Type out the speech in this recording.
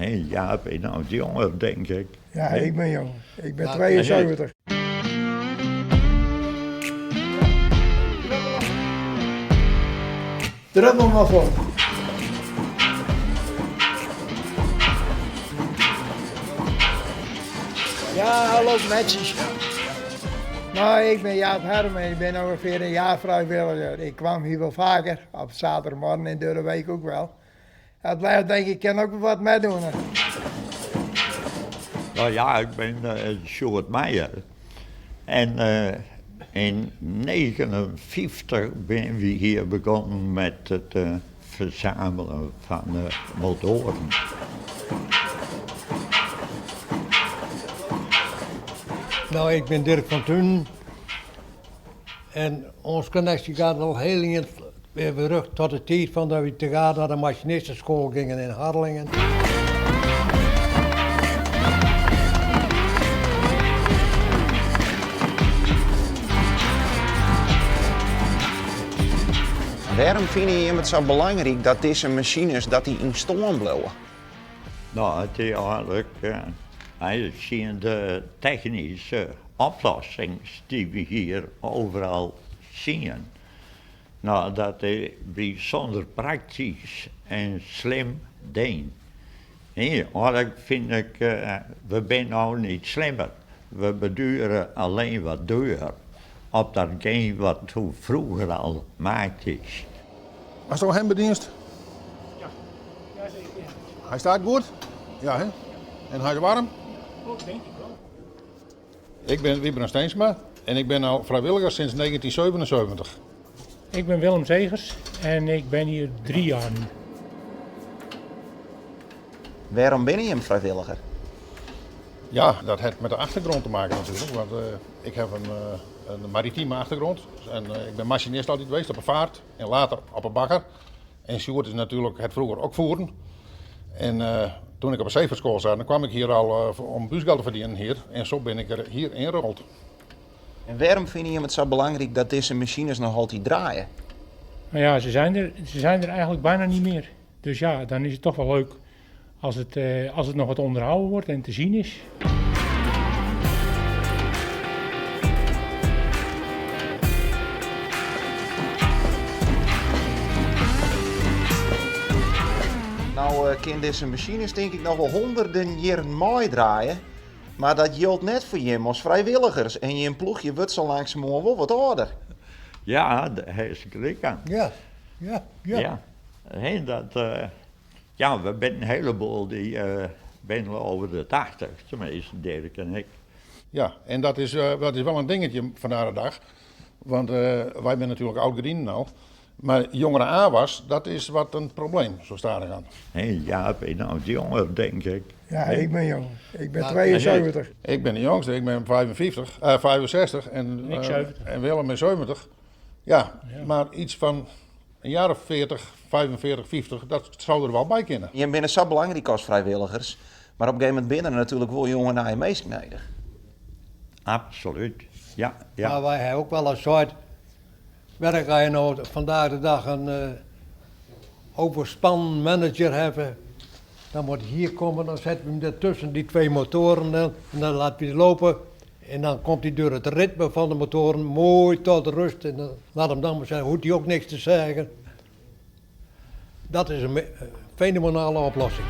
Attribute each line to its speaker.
Speaker 1: Hé, Jaap, ben je nou jonger, denk ik.
Speaker 2: Ja,
Speaker 1: Nee?
Speaker 2: ik ben jong. Ik ben 72. Druppel maar voor. Ja, hallo metjes. Nou, ik ben Jaap Hermen. Ik ben ongeveer een jaar vrijwilliger. Ik kwam hier wel vaker, op zaterdagmorgen en door de week ook wel. Het blijft denk ik, kan ook wel wat meedoen.
Speaker 1: Nou ja, ik ben Sjoerd Meijer. En in 1959 ben we hier begonnen met het verzamelen van motoren.
Speaker 3: Nou, ik ben Dirk van Tunen. En onze connectie gaat al heel in weer terug tot de tijd van dat we te gaan naar de machinistenschool gingen in Harlingen.
Speaker 4: Waarom vind je het zo belangrijk dat deze machines dat die in stoom blijven?
Speaker 1: Nou, het is eigenlijk, hij zien de technische oplossingen die we hier overal zien. Nou, dat is bijzonder praktisch en slim ding. Nee, eigenlijk vind ik, we zijn nou niet slimmer. We beduren alleen wat duur op datgene wat toen vroeger al gemaakt is.
Speaker 5: Als je hem bedienst? Ja, zeker. Hij staat goed? Ja, hè? En hij is warm?
Speaker 6: Oh, denk ik wel.
Speaker 5: Ik ben Wiebren Steensma en ik ben al vrijwilliger sinds 1977.
Speaker 6: Ik ben Willem Zegers en ik ben hier 3 jaar nu.
Speaker 4: Waarom ben je een vrijwilliger?
Speaker 5: Ja, dat heeft met de achtergrond te maken natuurlijk, want ik heb een maritieme achtergrond. En ik ben machinist altijd geweest op een vaart en later op een bakker. En Sjoerd is natuurlijk het vroeger ook voeren. En toen ik op een zeevaartschool zat, dan kwam ik hier al om buurtgeld te verdienen hier. En zo ben ik er hier ingerold.
Speaker 4: En waarom vind je het zo belangrijk dat deze machines nog altijd draaien?
Speaker 6: Nou ja, ze zijn er eigenlijk bijna niet meer. Dus ja, dan is het toch wel leuk als het nog wat onderhouden wordt en te zien is.
Speaker 4: Nou, kan deze machines denk ik nog wel honderden jaren mooi draaien. Maar dat geldt net voor je als vrijwilligers. En je ploegje wordt zo langzamerhand wel wat ouder.
Speaker 1: Ja, daar is gelijk aan.
Speaker 3: Ja.
Speaker 1: Ja, hey, ja, we zijn een heleboel die zijn over de 80, tenminste Dirk en ik.
Speaker 5: Ja, en dat is wel een dingetje vandaag de dag. Want wij zijn natuurlijk oud gedienden nou. Maar jongere aanwas, dat is wat een probleem, zo staat er aan.
Speaker 1: Hé, ja, ben je nou jonger, denk ik.
Speaker 2: Ja,
Speaker 1: Nee?
Speaker 2: ik ben jong. Ik ben 72.
Speaker 5: Ik ben de jongste, ik ben 65 en,
Speaker 6: Ik 70.
Speaker 5: en Willem is 70. Ja, maar iets van een jaar of 40, 45, 50, dat zou er wel bij kunnen.
Speaker 4: Je bent zo belangrijk als vrijwilligers. Maar op een gegeven moment binnen er natuurlijk wel jongen naar je meest nodig.
Speaker 1: Absoluut, ja.
Speaker 3: Maar wij hebben ook wel een soort werk als je nou vandaag de dag een overspan manager hebben. Dan moet hij hier komen, dan zetten we hem ertussen die 2 motoren en dan laat hij lopen. En dan komt hij door het ritme van de motoren mooi tot rust. En dan laat hem dan maar zeggen, hoeft hij ook niks te zeggen. Dat is een fenomenale oplossing.